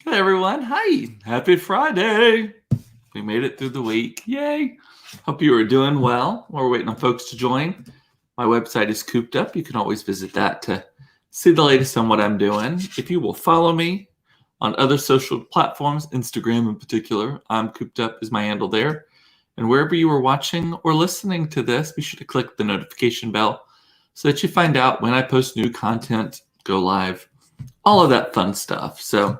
Hey everyone, hi! Happy Friday! We made it through the week. Yay! Hope you are doing well. We're waiting on folks to join. My website is cooped up. You can always visit that to see the latest on what I'm doing. If you will follow me on other social platforms, Instagram in particular, I'm cooped up is my handle there. And wherever you are watching or listening to this, be sure to click the notification bell so that you find out when I post new content, go live, all of that fun stuff. So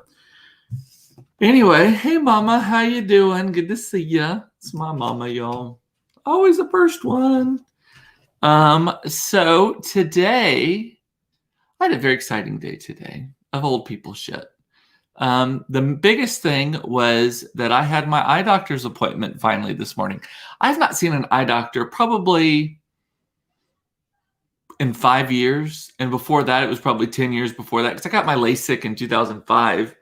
anyway, hey mama, how you doing? Good to see ya. It's my mama, y'all. Always the first one. So today, I had a very exciting day today of old people shit. The biggest thing was that I had my eye doctor's appointment finally this morning. I've not seen an eye doctor probably in 5 years. And before that, it was probably 10 years before that because I got my LASIK in 2005.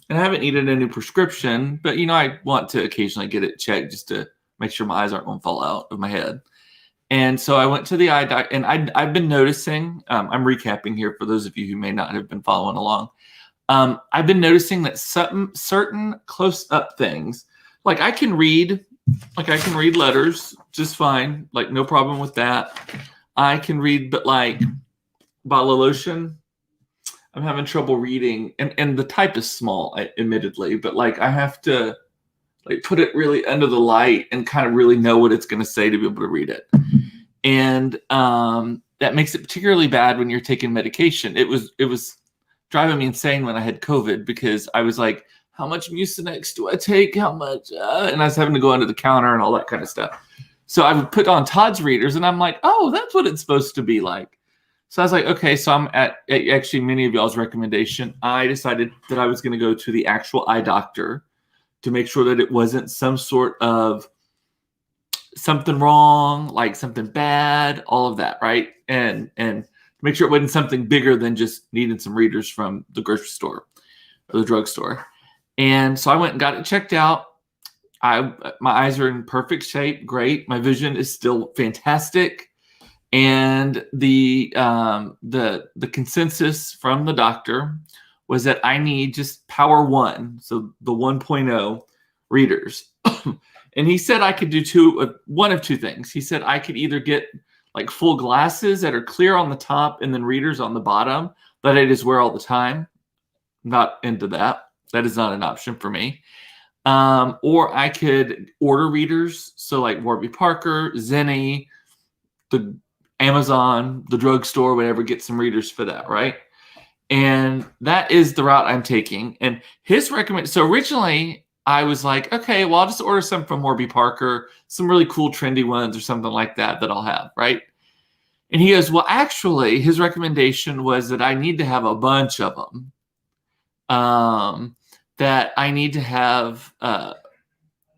And I haven't needed a new prescription, but I want to occasionally get it checked just to make sure my eyes aren't going to fall out of my head. And so I went to the eye doctor, and I've been noticing. I'm recapping here for those of you who may not have been following along. I've been noticing that certain close-up things, like I can read letters just fine, like no problem with that. I can read, but like bottle of lotion, I'm having trouble reading, and the type is small, admittedly, but like I have to like put it really under the light and kind of really know what it's going to say to be able to read it. And that makes it particularly bad when you're taking medication. It was driving me insane when I had COVID because I was like, how much Mucinex do I take? How much? And I was having to go under the counter and all that kind of stuff. So I would put on Todd's readers, and I'm like, oh, that's what it's supposed to be like. So I was like, okay, so I'm at actually many of y'all's recommendation. I decided that I was going to go to the actual eye doctor to make sure that it wasn't some sort of something wrong, like something bad, all of that, right? And make sure it wasn't something bigger than just needing some readers from the grocery store or the drugstore. And so I went and got it checked out. My eyes are in perfect shape, great. My vision is still fantastic. And the consensus from the doctor was that I need just power 1, so the 1.0 readers. And he said I could do one of two things. He said I could either get like full glasses that are clear on the top and then readers on the bottom that I just wear all the time. Not into that. That is not an option for me. Or I could order readers, so like Warby Parker, Zenni, the Amazon, the drugstore, whatever, get some readers for that, right? And that is the route I'm taking. And his so originally I was like, okay, well, I'll just order some from Warby Parker, some really cool trendy ones or something like that I'll have, right? And he goes, well, actually, his recommendation was that I need to have a bunch of them. That I need to have,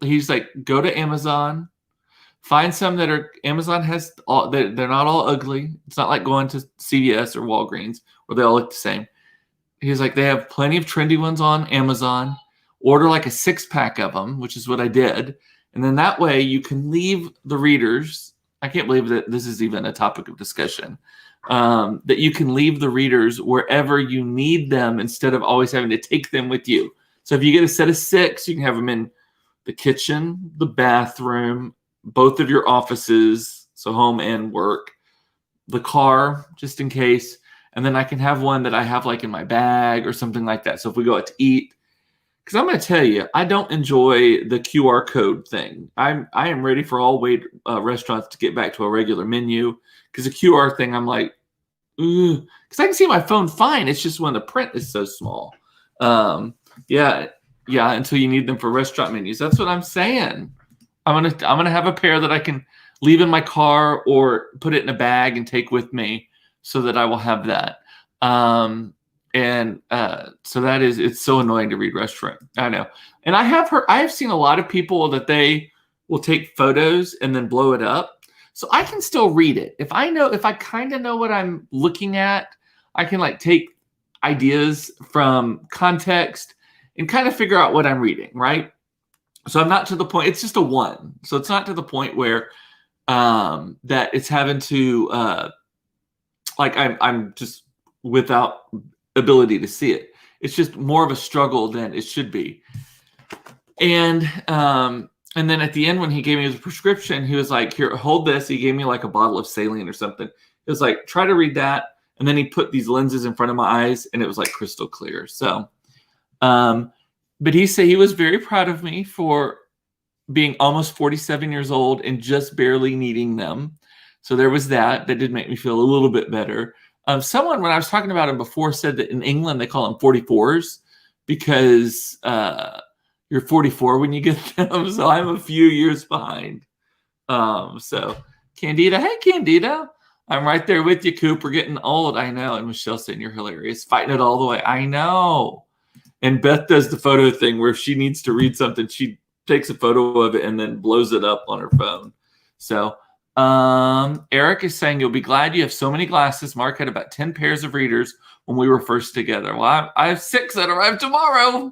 he's like, go to Amazon, find some that are, Amazon has, they're not all ugly. It's not like going to CVS or Walgreens where they all look the same. He's like, they have plenty of trendy ones on Amazon. Order like a 6-pack of them, which is what I did. And then that way you can leave the readers. I can't believe that this is even a topic of discussion. That you can leave the readers wherever you need them instead of always having to take them with you. So if you get a set of 6, you can have them in the kitchen, the bathroom, both of your offices, so home and work, the car, just in case. And then I can have one that I have like in my bag or something like that. So if we go out to eat, because I'm going to tell you, I don't enjoy the QR code thing. I am ready for all restaurants to get back to a regular menu, because the QR thing, I'm like, because I can see my phone fine. It's just when the print is so small. Yeah, until you need them for restaurant menus. That's what I'm saying. I'm gonna have a pair that I can leave in my car or put it in a bag and take with me, so that I will have that. So that is, it's so annoying to read restaurant. I know. And I have seen a lot of people that they will take photos and then blow it up. So I can still read it. If I kind of know what I'm looking at, I can like take ideas from context and kind of figure out what I'm reading, right? So I'm not to the point, it's just a 1. So it's not to the point where that it's having to like I'm just without ability to see it. It's just more of a struggle than it should be. And then at the end, when he gave me his prescription, he was like, here, hold this. He gave me like a bottle of saline or something. It was like, try to read that. And then he put these lenses in front of my eyes, and it was like crystal clear. So, but he said he was very proud of me for being almost 47 years old and just barely needing them. So there was that. That did make me feel a little bit better. Someone, when I was talking about him before, said that in England they call them 44s because you're 44 when you get them. So I'm a few years behind. So Candida, hey Candida, I'm right there with you, Coop. We're getting old, I know. And Michelle saying you're hilarious, fighting it all the way. I know. And Beth does the photo thing where if she needs to read something, she takes a photo of it and then blows it up on her phone. So Eric is saying you'll be glad you have so many glasses. Mark had about 10 pairs of readers when we were first together. Well, I have 6 that arrive tomorrow.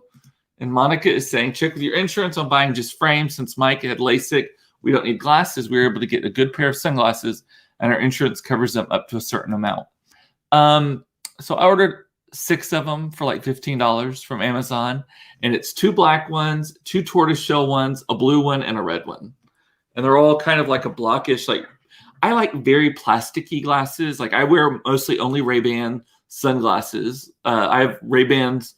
And Monica is saying check with your insurance on buying just frames. Since Mike had LASIK, we don't need glasses. We were able to get a good pair of sunglasses, and our insurance covers them up to a certain amount. So I ordered 6 of them for like $15 from Amazon, and it's 2 black ones, 2 tortoiseshell ones, a blue one, and a red one. And they're all kind of like a blockish, like I like very plasticky glasses. Like I wear mostly only Ray-Ban sunglasses. I have Ray-Bans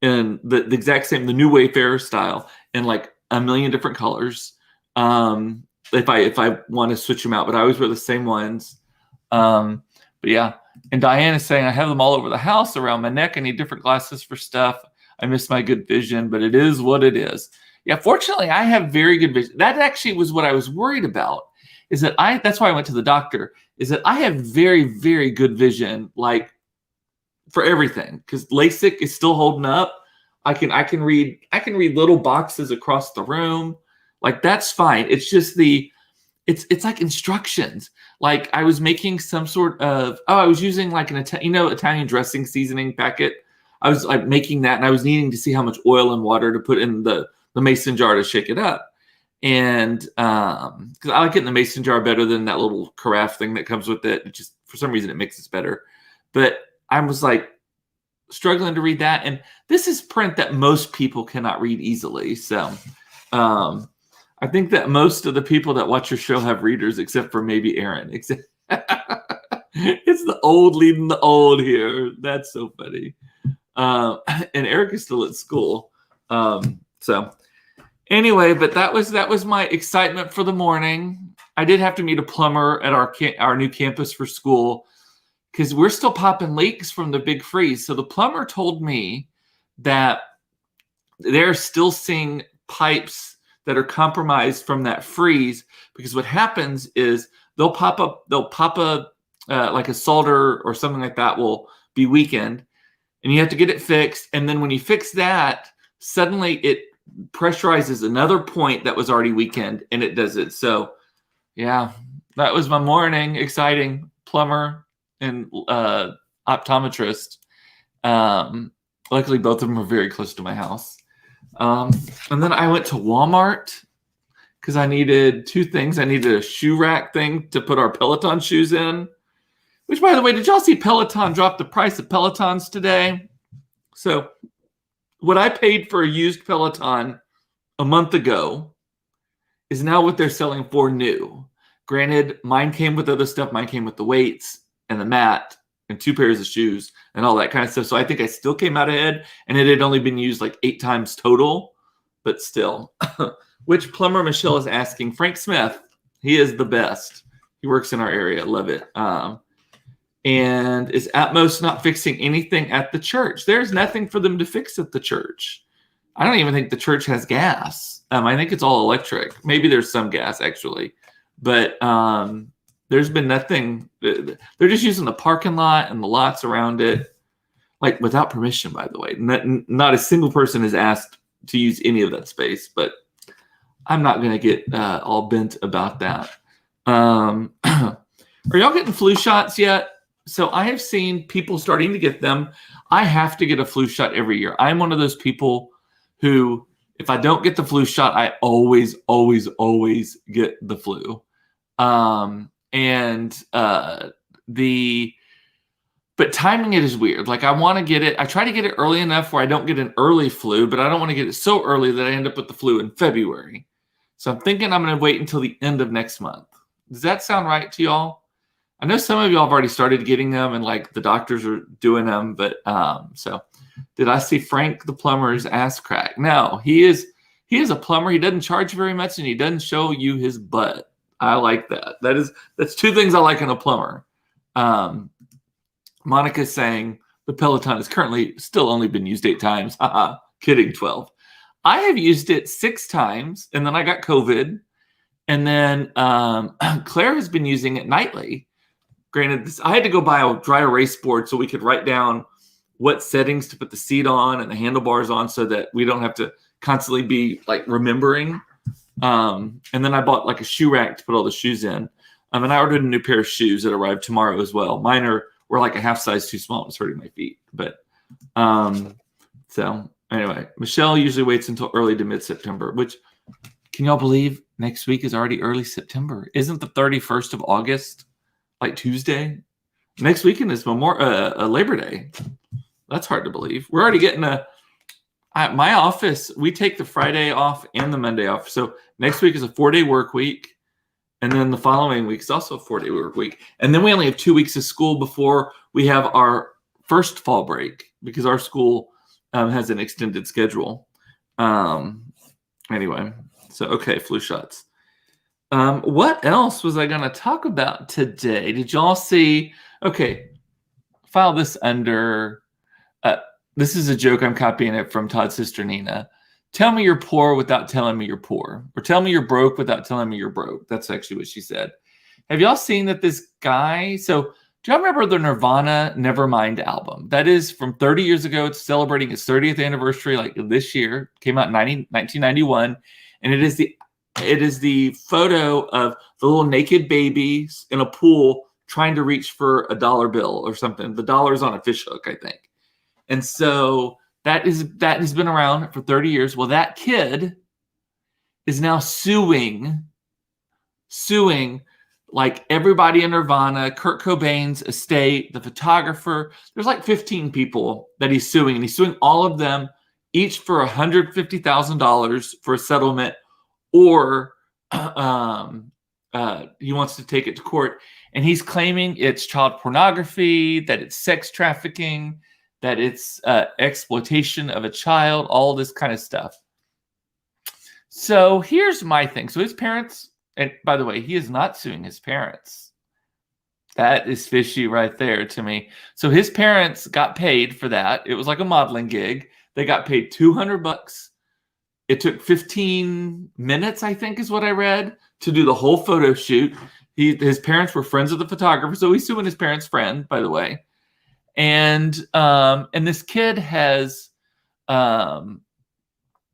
in the exact same, the new Wayfarer style, in like a million different colors. If I want to switch them out, but I always wear the same ones. But yeah. And Diane is saying, I have them all over the house around my neck. I need different glasses for stuff. I miss my good vision, but it is what it is. Yeah, fortunately, I have very good vision. That actually was what I was worried about, is that that's why I went to the doctor, is that I have very, very good vision, like for everything, because LASIK is still holding up. I can read little boxes across the room. Like that's fine. It's just it's like instructions. Like I was making some sort of, I was using like an Italian dressing seasoning packet. I was like making that, and I was needing to see how much oil and water to put in the mason jar to shake it up. And because I like it in the mason jar better than that little carafe thing that comes with it. It just, for some reason, it mixes better. But I was like struggling to read that. And this is print that most people cannot read easily. So I think that most of the people that watch your show have readers, except for maybe Aaron. It's the old leading the old here. That's so funny. And Eric is still at school. So anyway, but that was my excitement for the morning. I did have to meet a plumber at our new campus for school because we're still popping leaks from the big freeze. So the plumber told me that they're still seeing pipes that are compromised from that freeze, because what happens is they'll pop a like a solder or something like that will be weakened, and you have to get it fixed. And then when you fix that, suddenly it pressurizes another point that was already weakened, and it does it. So yeah, that was my morning. Exciting. Plumber and optometrist. Luckily, both of them are very close to my house. And then I went to Walmart because I needed 2 things. I needed a shoe rack thing to put our Peloton shoes in, which, by the way, did y'all see Peloton drop the price of Pelotons today? So what I paid for a used Peloton a month ago is now what they're selling for new. Granted, mine came with other stuff. Mine came with the weights and the mat and 2 pairs of shoes and all that kind of stuff. So I think I still came out ahead, and it had only been used like 8 times total, but still. Which plumber Michelle is asking? Frank Smith. He is the best. He works in our area. Love it. And is Atmos not fixing anything at the church? There's nothing for them to fix at the church. I don't even think the church has gas. I think it's all electric. Maybe there's some gas actually, but there's been nothing. They're just using the parking lot and the lots around it, like without permission, by the way. Not a single person has asked to use any of that space, but I'm not going to get all bent about that. Are y'all getting flu shots yet? So I have seen people starting to get them. I have to get a flu shot every year. I'm one of those people who, if I don't get the flu shot, I always get the flu. But timing it is weird. Like I want to get it. I try to get it early enough where I don't get an early flu, but I don't want to get it so early that I end up with the flu in February. So I'm thinking I'm going to wait until the end of next month. Does that sound right to y'all? I know some of y'all have already started getting them and like the doctors are doing them, but so did I see Frank the plumber's ass crack? No, he is a plumber. He doesn't charge very much and he doesn't show you his butt. I like that. That's two things I like in a plumber. Monica's saying the Peloton has currently still only been used 8 times. Haha, kidding, 12. I have used it 6 times, and then I got COVID. And then Claire has been using it nightly. Granted, I had to go buy a dry erase board so we could write down what settings to put the seat on and the handlebars on so that we don't have to constantly be like remembering. And then I bought like a shoe rack to put all the shoes in. And I ordered a new pair of shoes that arrived tomorrow as well. Mine were like a half size too small. It was hurting my feet. But so anyway, Michelle usually waits until early to mid-September, which can y'all believe next week is already early September? Isn't the 31st of August like Tuesday? Next weekend is Labor Day. That's hard to believe. We're already getting my office, we take the Friday off and the Monday off. So next week is a 4-day work week. And then the following week is also a 4-day work week. And then we only have 2 weeks of school before we have our first fall break because our school has an extended schedule. Anyway, so okay, flu shots. What else was I going to talk about today? Did y'all see? Okay, file this under. This is a joke. I'm copying it from Todd's sister Nina. Tell me you're poor without telling me you're poor. Or tell me you're broke without telling me you're broke. That's actually what she said. Have y'all seen that this guy? So do y'all remember the Nirvana Nevermind album? That is from 30 years ago. It's celebrating its 30th anniversary like this year. Came out in 1991. And it is the photo of the little naked babies in a pool trying to reach for a dollar bill or something. The dollar's on a fish hook, I think. And so that has been around for 30 years. Well, that kid is now suing like everybody in Nirvana, Kurt Cobain's estate, the photographer. There's like 15 people that he's suing, and he's suing all of them, each for $150,000 for a settlement, or he wants to take it to court. And he's claiming it's child pornography, that it's sex trafficking, that it's exploitation of a child, all this kind of stuff. So here's my thing. So his parents, and by the way, he is not suing his parents. That is fishy right there to me. So his parents got paid for that. It was like a modeling gig. They got paid $200. It took 15 minutes, I think is what I read, to do the whole photo shoot. His parents were friends of the photographer, so he's suing his parents' friend, by the way. And this kid has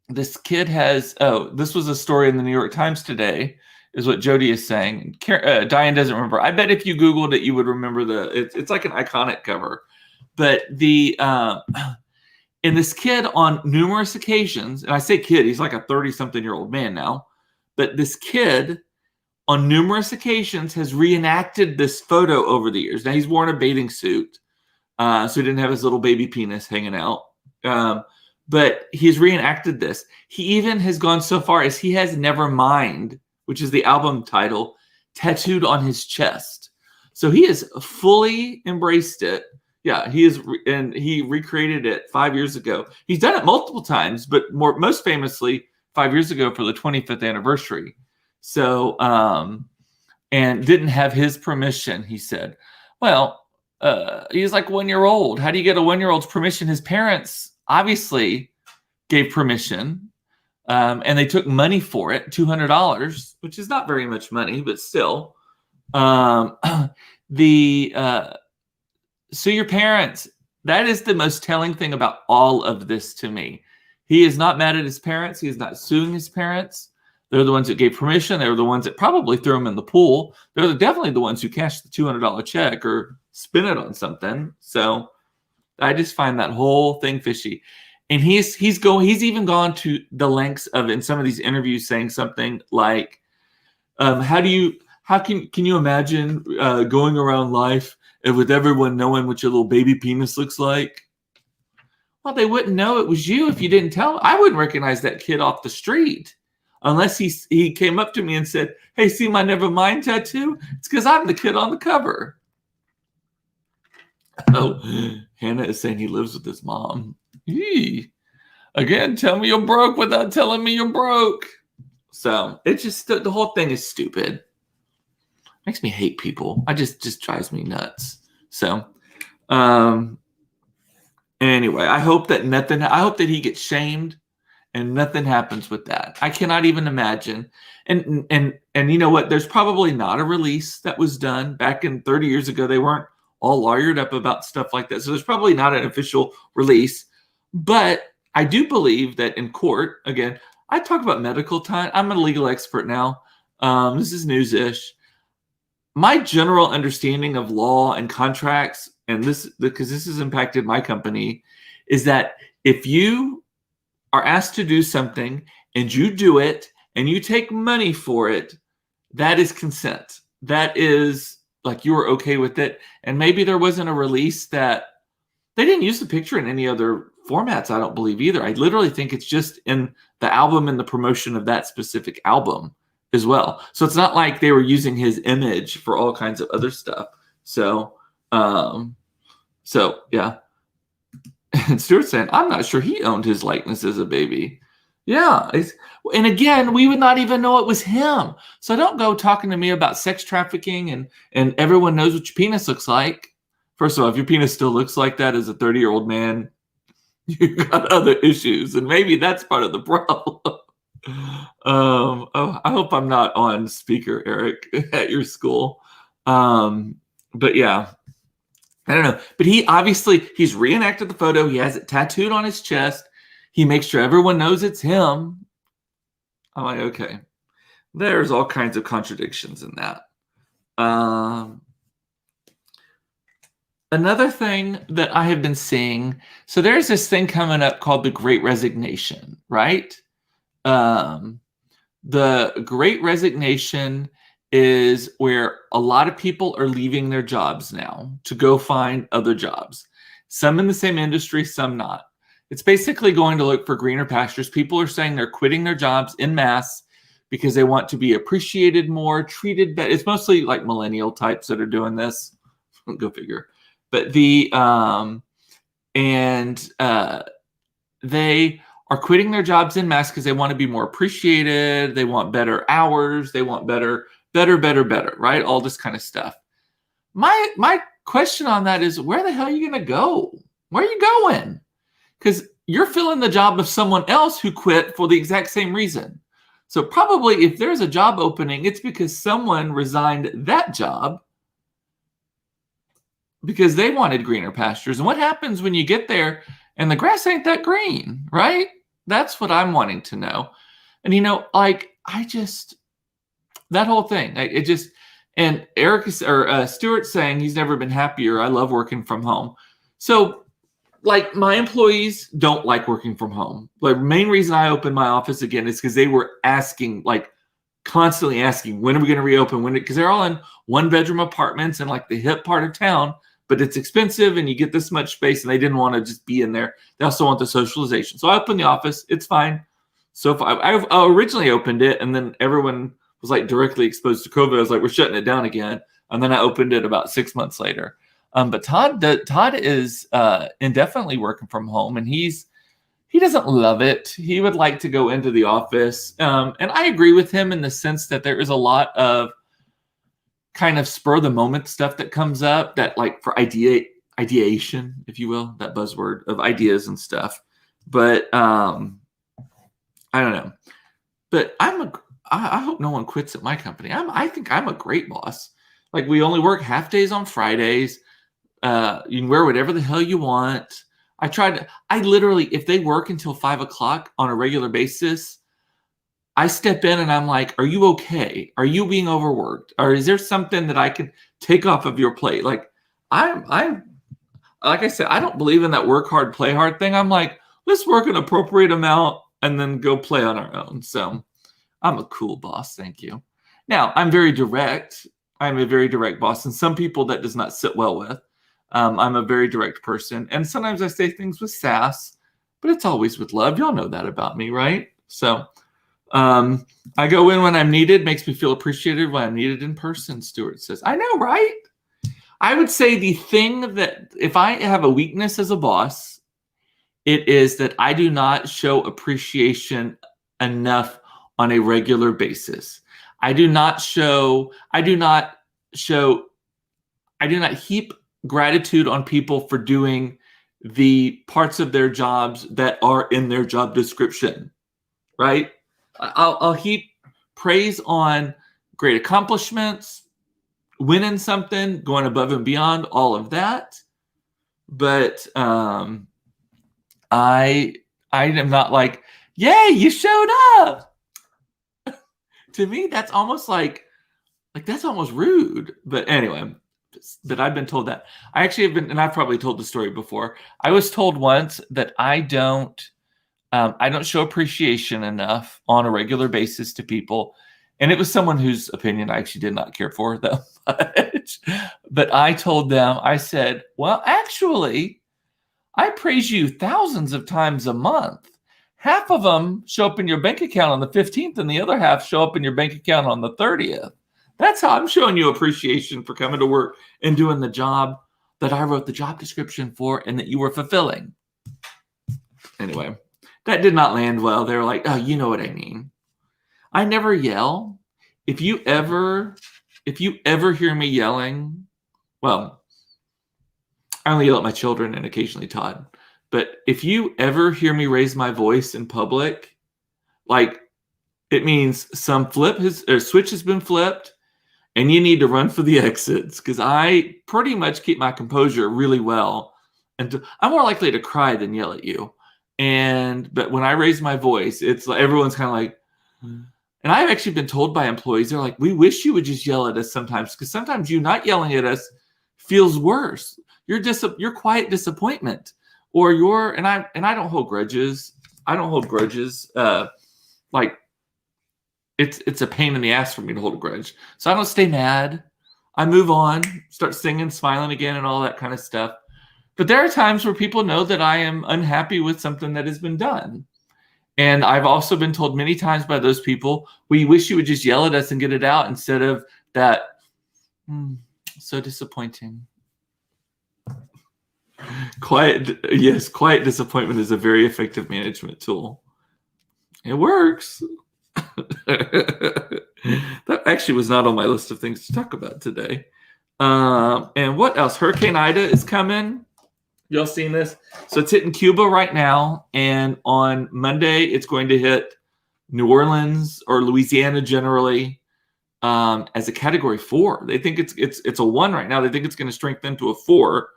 this was a story in the New York Times today, is what Jody is saying. Diane doesn't remember. I bet if you Googled it, you would remember it's like an iconic cover. But and this kid on numerous occasions, and I say kid, he's like a 30-something-year-old man now, but this kid on numerous occasions has reenacted this photo over the years. Now he's worn a bathing suit. So he didn't have his little baby penis hanging out. But he's reenacted this. He even has gone so far as he has Nevermind, which is the album title, tattooed on his chest. So he has fully embraced it. Yeah, and he recreated it 5 years ago. He's done it multiple times, but most famously 5 years ago for the 25th anniversary. So, and didn't have his permission, he said. Well, he's like 1 year old. How do you get a 1-year-old's permission? His parents obviously gave permission, and they took money for it, $200, which is not very much money, but still. So your parents, that is the most telling thing about all of this to me. He is not mad at his parents. He is not suing his parents. They're the ones that gave permission. They're the ones that probably threw him in the pool. They're definitely the ones who cashed the $200 check or spent it on something. So I just find that whole thing fishy. And he's even gone to the lengths of, in some of these interviews, saying something like, can you imagine going around life And with everyone knowing what your little baby penis looks like. Well, they wouldn't know it was you if you didn't tell them. I wouldn't recognize that kid off the street unless he came up to me and said, hey, see my Nevermind tattoo? It's because I'm the kid on the cover. Oh, Hannah is saying he lives with his mom. Eee. Again, tell me you're broke without telling me you're broke. So it's just the whole thing is stupid. Makes me hate people. I just drives me nuts. So, anyway, I hope that he gets shamed and nothing happens with that. I cannot even imagine. And you know what? There's probably not a release that was done back in 30 years ago. They weren't all lawyered up about stuff like that. So there's probably not an official release. But I do believe that in court, again, I talk about medical time. I'm a legal expert now. This is news-ish. My general understanding of law and contracts, and this, because this has impacted my company, is that if you are asked to do something and you do it and you take money for it, that is consent. That is like you were okay with it. And maybe there wasn't a release that they didn't use the picture in any other formats, I don't believe either. I literally think it's just in the album and the promotion of that specific album as well. So it's not like they were using his image for all kinds of other stuff. So yeah. And Stuart's saying, I'm not sure he owned his likeness as a baby. Yeah. And again, we would not even know it was him. So don't go talking to me about sex trafficking and everyone knows what your penis looks like. First of all, if your penis still looks like that as a 30-year-old man, you got other issues. And maybe that's part of the problem. I hope I'm not on speaker, Eric, at your school. But yeah. I don't know. But he's reenacted the photo. He has it tattooed on his chest. He makes sure everyone knows it's him. I'm like, okay. There's all kinds of contradictions in that. Another thing that I have been seeing, so there's this thing coming up called the Great Resignation, right? The Great Resignation is where a lot of people are leaving their jobs now to go find other jobs. Some in the same industry, some not. It's basically going to look for greener pastures. People are saying they're quitting their jobs en masse because they want to be appreciated more, treated better. It's mostly like millennial types that are doing this. Go figure. But they are quitting their jobs en masse because they want to be more appreciated. They want better hours. They want better, right? All this kind of stuff. My question on that is, where the hell are you going to go? Where are you going? Because you're filling the job of someone else who quit for the exact same reason. So probably if there's a job opening, it's because someone resigned that job because they wanted greener pastures. And what happens when you get there and the grass ain't that green, right? That's what I'm wanting to know. And, that whole thing, and Eric Stuart's saying he's never been happier. I love working from home. So, my employees don't like working from home. The main reason I opened my office again is because they were asking, constantly asking, when are we going to reopen? Because they're all in one-bedroom apartments in the hip part of town, but it's expensive and you get this much space, and they didn't want to just be in there. They also want the socialization. So I opened the office. It's fine. So I origininly opened it, and then everyone was directly exposed to COVID. I was we're shutting it down again. And then I opened it about 6 months later. But Todd is indefinitely working from home, and he doesn't love it. He would like to go into the office. And I agree with him in the sense that there is a lot of kind of spur of the moment stuff that comes up that for ideation, if you will, that buzzword of ideas and stuff. But I don't know. But I hope no one quits at my company. I think I'm a great boss. We only work half days on Fridays. You can wear whatever the hell you want. I literally, if they work until 5:00 on a regular basis, I step in and I'm like, are you okay? Are you being overworked? Or is there something that I can take off of your plate? I'm like I said, I don't believe in that work hard, play hard thing. I'm like, let's work an appropriate amount and then go play on our own. So I'm a cool boss. Thank you. Now, I'm very direct. I'm a very direct boss, and some people that does not sit well with. I'm a very direct person, and sometimes I say things with sass, but it's always with love. Y'all know that about me, right? So I go in when I'm needed, makes me feel appreciated when I'm needed in person, Stuart says. I know, right? I would say the thing that if I have a weakness as a boss, it is that I do not show appreciation enough on a regular basis. I do not heap gratitude on people for doing the parts of their jobs that are in their job description, right? I'll heap praise on great accomplishments, winning something, going above and beyond, all of that. But I am not like, yay, you showed up. To me, that's almost like that's almost rude. But anyway, but I've been told that. I actually have been, and I've probably told the story before. I was told once that I don't show appreciation enough on a regular basis to people. And it was someone whose opinion I actually did not care for that much. But I told them, I said, well, actually, I praise you thousands of times a month. Half of them show up in your bank account on the 15th, and the other half show up in your bank account on the 30th. That's how I'm showing you appreciation for coming to work and doing the job that I wrote the job description for and that you were fulfilling. Anyway, that did not land well. They were like, oh, you know what I mean. I never yell. If you ever hear me yelling, well, I only yell at my children and occasionally Todd. But if you ever hear me raise my voice in public, like it means some switch has been flipped and you need to run for the exits, because I pretty much keep my composure really well. And I'm more likely to cry than yell at you. But when I raise my voice, it's like everyone's kind of like, and I've actually been told by employees, they're like, we wish you would just yell at us sometimes, because sometimes you not yelling at us feels worse. Your quiet disappointment, or and I don't hold grudges. I don't hold grudges. Like it's a pain in the ass for me to hold a grudge. So I don't stay mad. I move on, start singing, smiling again, and all that kind of stuff. But there are times where people know that I am unhappy with something that has been done. And I've also been told many times by those people, we wish you would just yell at us and get it out instead of that. So disappointing. Quiet disappointment is a very effective management tool. It works. That actually was not on my list of things to talk about today. And what else? Hurricane Ida is coming. Y'all seen this? So it's hitting Cuba right now, and on Monday it's going to hit New Orleans or Louisiana generally as a Category 4. They think it's a 1 right now. They think it's going to strengthen to a 4.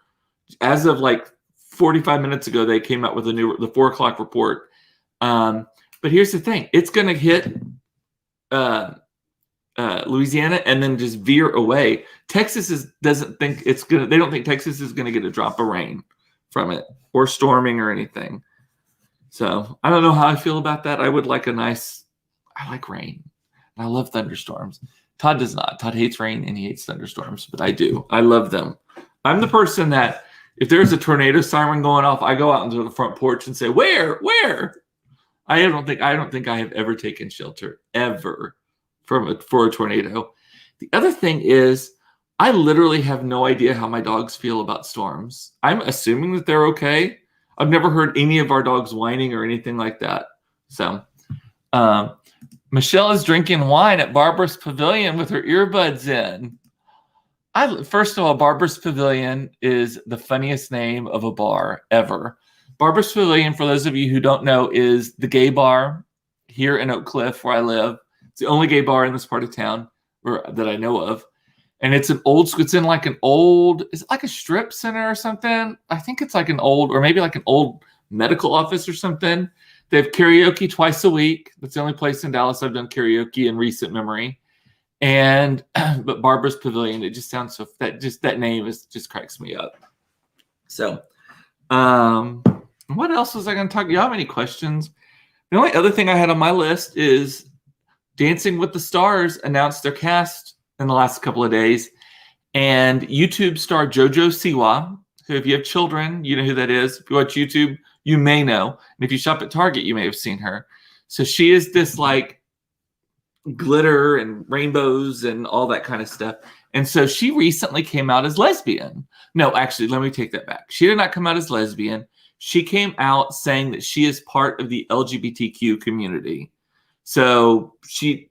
As of like 45 minutes ago, they came out with the 4 o'clock report. But here's the thing: it's going to hit Louisiana and then just veer away. Texas doesn't think it's gonna. They don't think Texas is going to get a drop of rain from it or storming or anything. So I don't know how I feel about that. I like rain. And I love thunderstorms. Todd does not. Todd hates rain and he hates thunderstorms, but I do. I love them. I'm the person that if there's a tornado siren going off, I go out into the front porch and say, where? I don't think I have ever taken shelter ever for a tornado. The other thing is I literally have no idea how my dogs feel about storms. I'm assuming that they're okay. I've never heard any of our dogs whining or anything like that. So Michelle is drinking wine at Barbara's Pavilion with her earbuds in. First of all, Barbara's Pavilion is the funniest name of a bar ever. Barbara's Pavilion, for those of you who don't know, is the gay bar here in Oak Cliff where I live. It's the only gay bar in this part of town that I know of. And it's is it like a strip center or something? I think it's like an old medical office or something. They have karaoke twice a week. That's the only place in Dallas I've done karaoke in recent memory. But Barbara's Pavilion, it just sounds so, that name just cracks me up. So, what else was I going to talk? You have any questions? The only other thing I had on my list is Dancing with the Stars announced their cast in the last couple of days. And YouTube star JoJo Siwa, who, if you have children, you know who that is. If you watch YouTube, you may know. And if you shop at Target, you may have seen her. So she is this like glitter and rainbows and all that kind of stuff. And so she recently came out as lesbian. No, actually, let me take that back. She did not come out as lesbian. She came out saying that she is part of the LGBTQ community. So it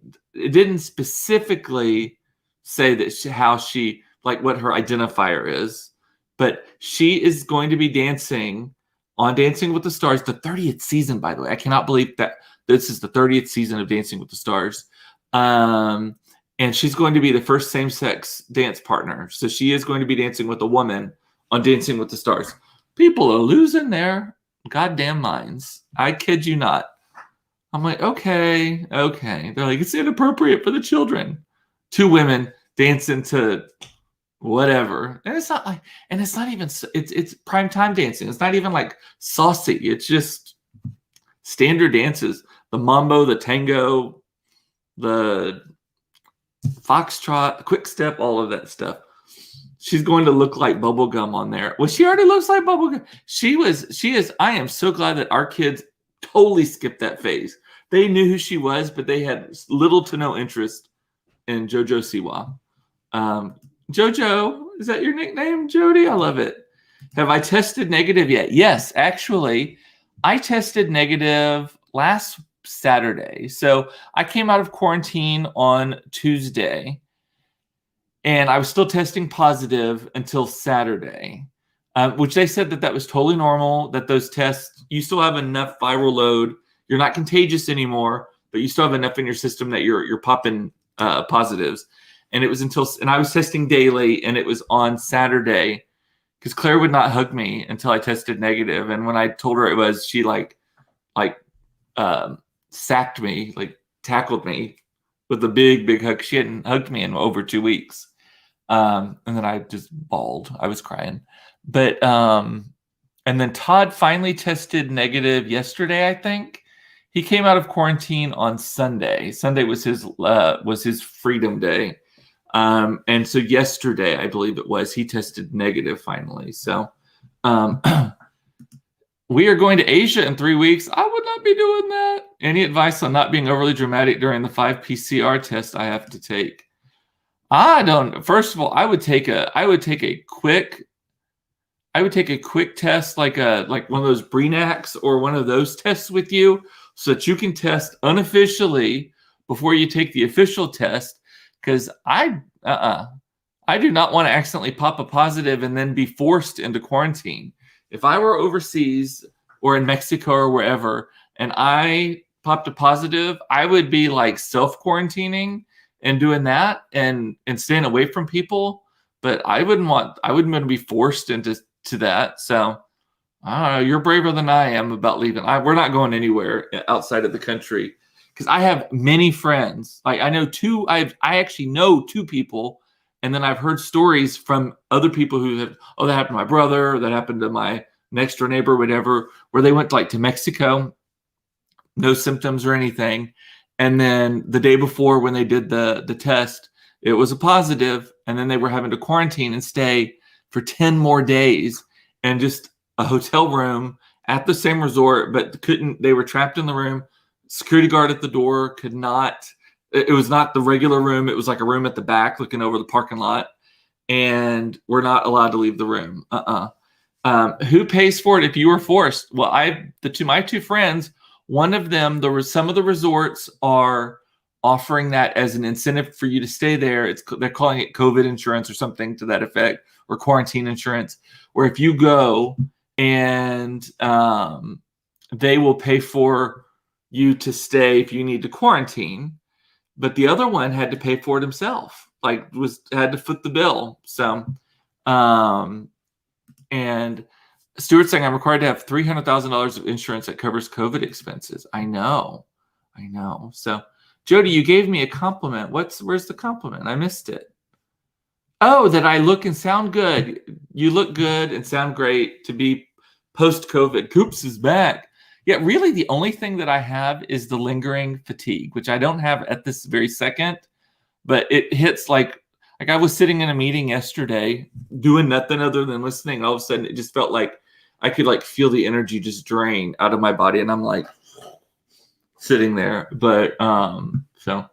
didn't specifically say that how she, like what her identifier is, but she is going to be dancing on Dancing with the Stars, the 30th season, by the way. I cannot believe that this is the 30th season of Dancing with the Stars. And she's going to be the first same-sex dance partner. So she is going to be dancing with a woman on Dancing with the Stars. People are losing their goddamn minds. I kid you not. I'm like, okay. They're like, it's inappropriate for the children. Two women dancing to whatever. And it's not like, and it's not even, it's primetime dancing. It's not even like saucy. It's just standard dances. The mambo, the tango, the foxtrot, the quick step, all of that stuff. She's going to look like bubblegum on there. Well, she already looks like bubblegum. She is. I am so glad that our kids totally skipped that phase. They knew who she was, but they had little to no interest in JoJo Siwa. JoJo, is that your nickname, Jody? I love it. Have I tested negative yet? Yes, actually, I tested negative last Saturday. So I came out of quarantine on Tuesday, and I was still testing positive until Saturday, which they said that was totally normal, that those tests, you still have enough viral load. You're not contagious anymore, but you still have enough in your system that you're popping positives. And it was and I was testing daily, and it was on Saturday because Claire would not hug me until I tested negative. And when I told her it was, she sacked me, like tackled me with a big hug. She hadn't hugged me in over 2 weeks. And then I just bawled. I was crying. But and then Todd finally tested negative yesterday, I think. He came out of quarantine on Sunday. Sunday was his freedom day. And so yesterday, I believe it was, he tested negative finally. So we are going to Asia in 3 weeks. I would not be doing that. Any advice on not being overly dramatic during the 5 PCR test I have to take? I don't. First of all, I would take a quick test, like one of those Brenax or one of those tests with you, so that you can test unofficially before you take the official test. Because I do not want to accidentally pop a positive and then be forced into quarantine. If I were overseas or in Mexico or wherever, and I popped a positive, I would be like self-quarantining and doing that and staying away from people. But I wouldn't want to be forced into that. So I don't know, you're braver than I am about leaving. We're not going anywhere outside of the country. Because I have many friends. Like I know two. I actually know 2 people, and then I've heard stories from other people who have. Oh, that happened to my brother. Or that happened to my next door neighbor, whatever. Where they went to Mexico, no symptoms or anything, and then the day before when they did the test, it was a positive, and then they were having to quarantine and stay for 10 more days, and just a hotel room at the same resort, but couldn't. They were trapped in the room. Security guard at the door could not. It was not the regular room. It was like a room at the back looking over the parking lot, and we're not allowed to leave the room. Who pays for it if you were forced? Well, my 2 friends, one of them, some of the resorts are offering that as an incentive for you to stay there. They're calling it COVID insurance or something to that effect, or quarantine insurance, where if you go and they will pay for you to stay if you need to quarantine, but the other one had to pay for it himself, had to foot the bill. So and Stuart's saying I'm required to have $300,000 of insurance that covers COVID expenses. I know. So Jody, you gave me a compliment. Where's the compliment? I missed it. Oh, that I look and sound good. You look good and sound great to be post-COVID. Coops is back. Yeah, really the only thing that I have is the lingering fatigue, which I don't have at this very second, but it hits like I was sitting in a meeting yesterday doing nothing other than listening. All of a sudden, it just felt like I could like feel the energy just drain out of my body, and I'm like sitting there. But so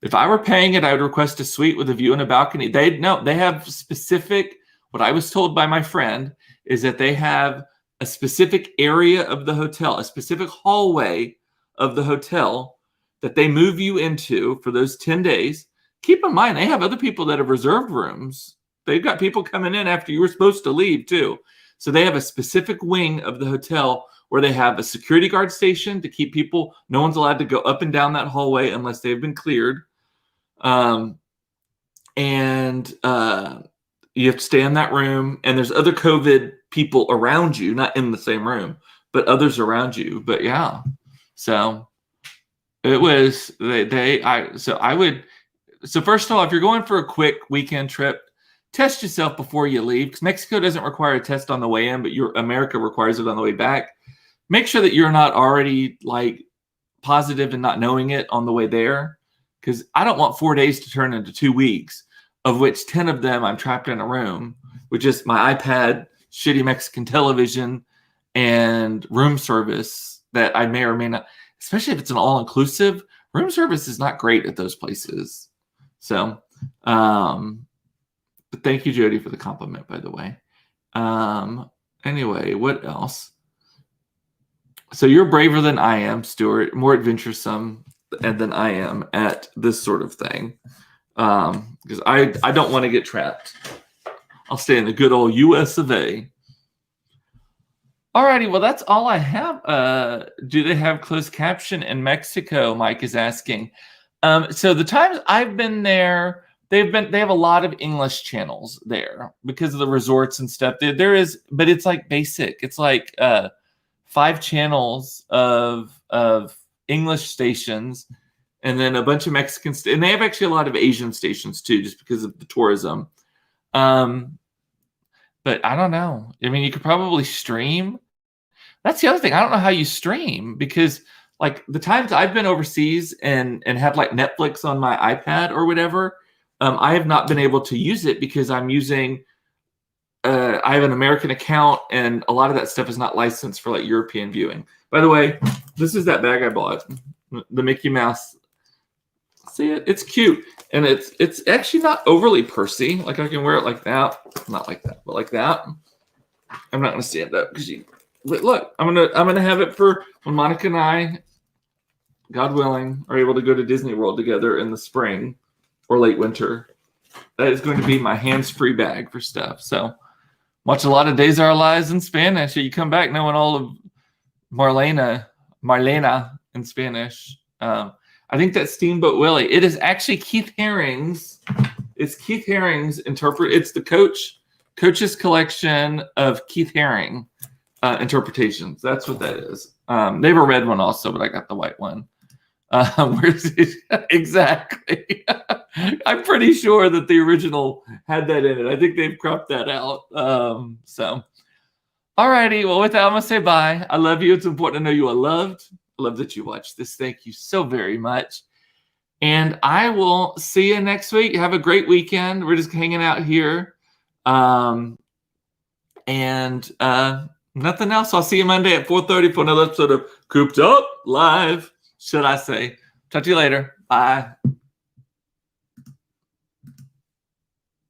if I were paying it, I would request a suite with a view and a balcony. They have specific. What I was told by my friend is that they have a specific area of the hotel, a specific hallway of the hotel that they move you into for those 10 days. Keep in mind, they have other people that have reserved rooms. They've got people coming in after you were supposed to leave too. So they have a specific wing of the hotel where they have a security guard station to keep people. No one's allowed to go up and down that hallway unless they've been cleared. You have to stay in that room, and there's other COVID people around you, not in the same room, but others around you. But yeah, so it was So first of all, if you're going for a quick weekend trip, test yourself before you leave, because Mexico doesn't require a test on the way in, but America requires it on the way back. Make sure that you're not already like positive and not knowing it on the way there, because I don't want 4 days to turn into 2 weeks, of which 10 of them I'm trapped in a room with just my iPad, shitty Mexican television, and room service that I may or may not, especially if it's an all-inclusive, room service is not great at those places. So, but thank you, Jody, for the compliment, by the way. Anyway, what else? So you're braver than I am, Stuart, more adventuresome than I am at this sort of thing. Because I don't want to get trapped. I'll stay in the good old US of A. Alrighty, well, that's all I have. Do they have closed caption in Mexico? Mike is asking. So the times I've been there, they have a lot of English channels there because of the resorts and stuff. There is, but it's like basic. It's like 5 channels of English stations, and then a bunch of Mexican and they have actually a lot of Asian stations too, just because of the tourism. But I don't know. I mean, you could probably stream. That's the other thing. I don't know how you stream, because like the times I've been overseas and had like Netflix on my iPad or whatever, I have not been able to use it because I'm using I have an American account, and a lot of that stuff is not licensed for like European viewing. By the way, this is that bag I bought, the Mickey Mouse. See it? It's cute, and it's actually not overly pursy. Like I can wear it like that, not like that, but like that. I'm not gonna stand up because look. I'm gonna have it for when Monica and I, God willing, are able to go to Disney World together in the spring or late winter. That is going to be my hands-free bag for stuff. So watch a lot of Days of Our Lives in Spanish. So you come back knowing all of Marlena in Spanish. I think that's Steamboat Willie. It is actually Keith Haring's. It's Keith Haring's It's the Coach's collection of Keith Haring interpretations. That's what that is. They have a red one also, but I got the white one. Where's it? Exactly. I'm pretty sure that the original had that in it. I think they've cropped that out. So, alrighty. Well, with that, I'm gonna say bye. I love you. It's important to know you are loved. I love that you watched this. Thank you so very much. And I will see you next week. Have a great weekend. We're just hanging out here. And nothing else. I'll see you Monday at 4:30 for another episode of Cooped Up Live, should I say. Talk to you later. Bye.